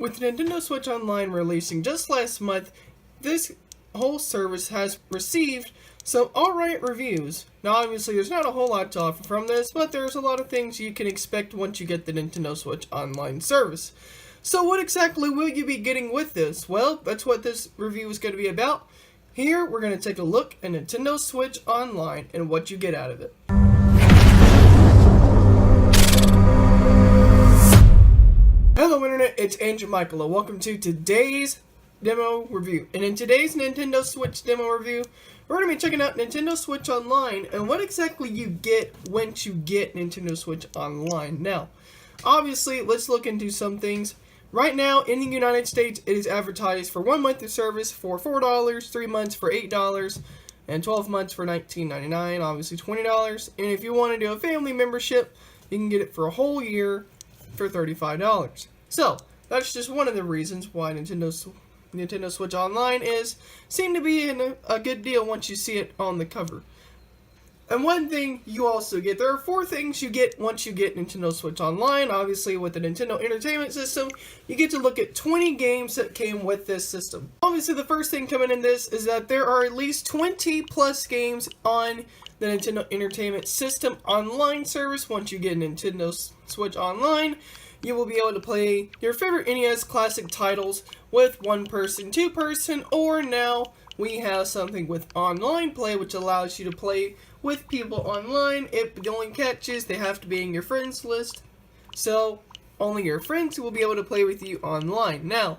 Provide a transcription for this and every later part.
With Nintendo Switch Online releasing just last month, this whole service has received some alright reviews. Now obviously there's not a whole lot to offer from this, but there's a lot of things you can expect once you get the Nintendo Switch Online service. So what exactly will you be getting with this? Well, that's what this review is going to be about. Here we're going to take a look at Nintendo Switch Online and what you get out of it. Hello Internet, it's Angel Michael. Welcome to today's demo review. And in today's Nintendo Switch demo review, we're going to be checking out Nintendo Switch Online and what exactly you get once you get Nintendo Switch Online. Now, obviously, let's look into some things. Right now, in the United States, it is advertised for 1 month of service for $4, 3 months for $8, and 12 months for $19.99, obviously $20. And if you want to do a family membership, you can get it for a whole year for $35. So, that's just one of the reasons why Nintendo Switch Online seem to be a good deal once you see it on the cover. And one thing you also get, there are 4 things you get once you get Nintendo Switch Online. Obviously, with the Nintendo Entertainment System, you get to look at 20 games that came with this system. Obviously, the first thing coming in this is that there are at least 20 plus games on the Nintendo Entertainment System Online service. Once you get Nintendo Switch Online, you will be able to play your favorite NES classic titles with 1 person, 2 person, or now we have something with online play, which allows you to play with people online. The only catch is they have to be in your friends list, so only your friends will be able to play with you online. Now,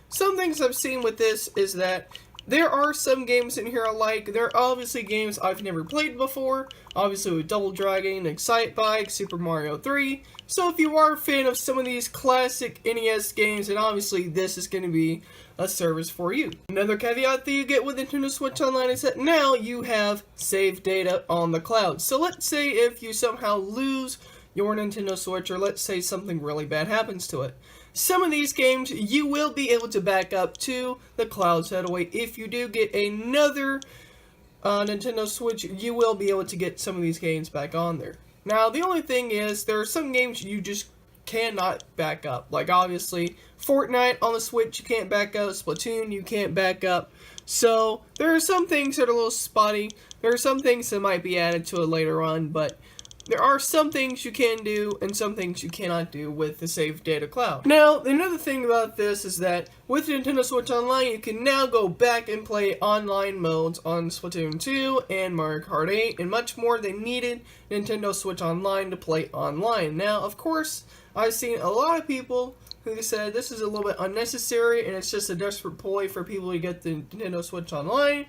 some things I've seen with this is that there are some games in here I like. There are obviously games I've never played before, obviously with Double Dragon, Excite Bike, Super Mario 3. So if you are a fan of some of these classic NES games, then obviously this is going to be a service for you. Another caveat that you get with Nintendo Switch Online is that now you have save data on the cloud. So let's say if you somehow lose your Nintendo Switch, or let's say something really bad happens to it, some of these games you will be able to back up to the cloud. So that way, if you do get another Nintendo Switch, you will be able to get some of these games back on there. Now, the only thing is, there are some games you just cannot back up. Like, obviously, Fortnite on the Switch, you can't back up. Splatoon, you can't back up. So, there are some things that are a little spotty. There are some things that might be added to it later on, but there are some things you can do and some things you cannot do with the Save Data Cloud. Now, another thing about this is that with Nintendo Switch Online, you can now go back and play online modes on Splatoon 2 and Mario Kart 8 and much more. They needed Nintendo Switch Online to play online. Now, of course, I've seen a lot of people who said this is a little bit unnecessary and it's just a desperate ploy for people to get the Nintendo Switch Online.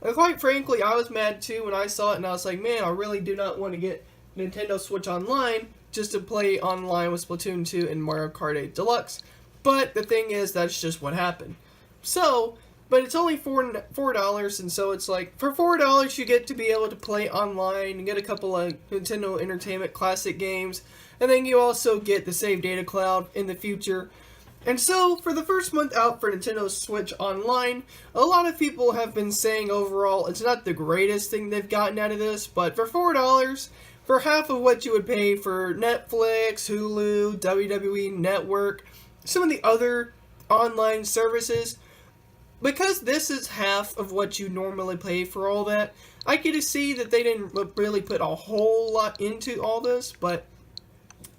And quite frankly, I was mad too when I saw it and I was like, man, I really do not want to get Nintendo Switch Online just to play online with Splatoon 2 and Mario Kart 8 Deluxe. But the thing is, that's just what happened. So, but it's only $4, and so it's like, for $4 you get to be able to play online and get a couple of Nintendo Entertainment Classic games, and then you also get the Save Data Cloud in the future. And so, for the first month out for Nintendo Switch Online, a lot of people have been saying overall it's not the greatest thing they've gotten out of this, but for $4, for half of what you would pay for Netflix, Hulu, WWE Network, some of the other online services, because this is half of what you normally pay for all that, I get to see that they didn't really put a whole lot into all this, but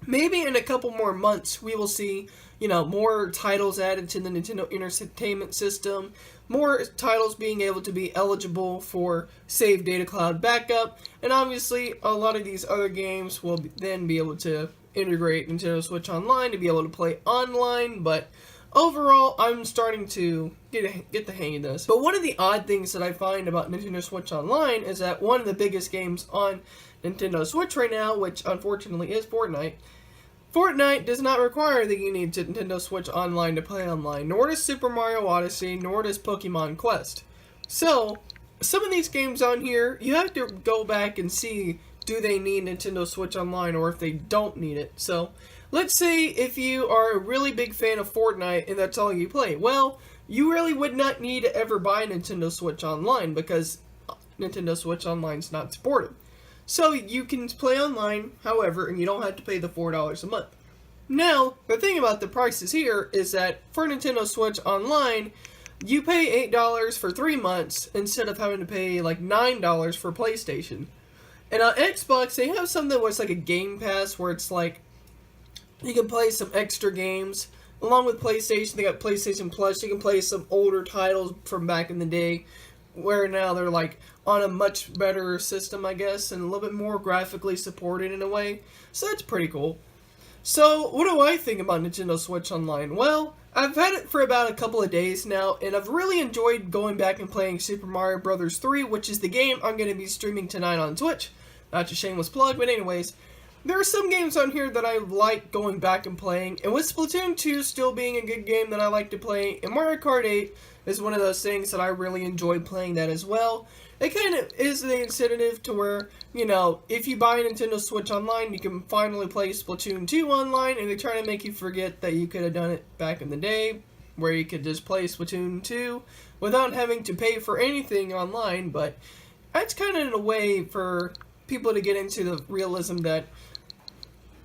maybe in a couple more months we will see, more titles added to the Nintendo Entertainment System, more titles being able to be eligible for Save Data Cloud backup, and obviously a lot of these other games will then be able to integrate Nintendo Switch Online to be able to play online, but overall, I'm starting to get the hang of this. But one of the odd things that I find about Nintendo Switch Online is that one of the biggest games on Nintendo Switch right now, which unfortunately is Fortnite does not require that you need Nintendo Switch Online to play online, nor does Super Mario Odyssey, nor does Pokemon Quest. So, some of these games on here, you have to go back and see, do they need Nintendo Switch Online, or if they don't need it. So, let's say if you are a really big fan of Fortnite and that's all you play. Well, you really would not need to ever buy Nintendo Switch Online because Nintendo Switch Online is not supported. So you can play online, however, and you don't have to pay the $4 a month. Now, the thing about the prices here is that for Nintendo Switch Online, you pay $8 for 3 months instead of having to pay like $9 for PlayStation. And on Xbox, they have something where it's like a Game Pass where it's like you can play some extra games. Along with PlayStation, they got PlayStation Plus. You can play some older titles from back in the day, where now they're like on a much better system, I guess, and a little bit more graphically supported in a way. So that's pretty cool. So, what do I think about Nintendo Switch Online? Well, I've had it for about a couple of days now, and I've really enjoyed going back and playing Super Mario Bros. 3, which is the game I'm going to be streaming tonight on Twitch. Not a shameless plug, but anyways, there are some games on here that I like going back and playing, and with Splatoon 2 still being a good game that I like to play, and Mario Kart 8 is one of those things that I really enjoy playing that as well. It kind of is the incentive to where, you know, if you buy a Nintendo Switch Online, you can finally play Splatoon 2 online, and they try to make you forget that you could have done it back in the day, where you could just play Splatoon 2 without having to pay for anything online, but that's kind of in a way for people to get into the realism that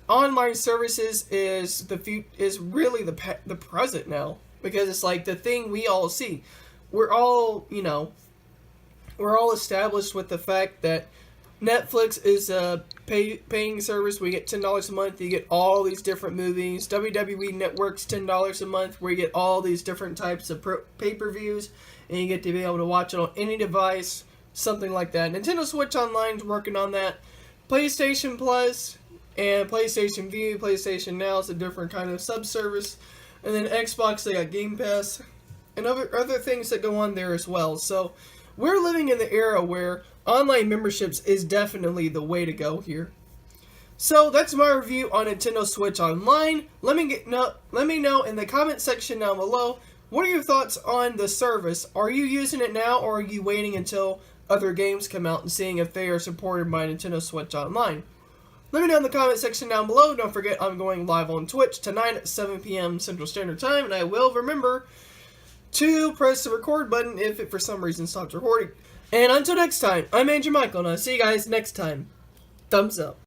online services is really the present now, because it's like the thing we all see. We're all, you know, we're all established with the fact that Netflix is a paying service. We get $10 a month. You get all these different movies. WWE Network's $10 a month, where you get all these different types of pay-per-views, and you get to be able to watch it on any device, something like that. Nintendo Switch Online's working on that. PlayStation Plus and PlayStation View, PlayStation Now is a different kind of sub-service. And then Xbox, they got Game Pass and other things that go on there as well. So we're living in the era where online memberships is definitely the way to go here. So that's my review on Nintendo Switch Online. Let me know in the comment section down below, what are your thoughts on the service? Are you using it now, or are you waiting until other games come out and seeing if they are supported by Nintendo Switch Online? Let me know in the comment section down below. Don't forget, I'm going live on Twitch tonight at 7 p.m. Central Standard Time, and I will remember to press the record button if it for some reason stops recording. And until next time, I'm Andrew Michael, and I'll see you guys next time. Thumbs up.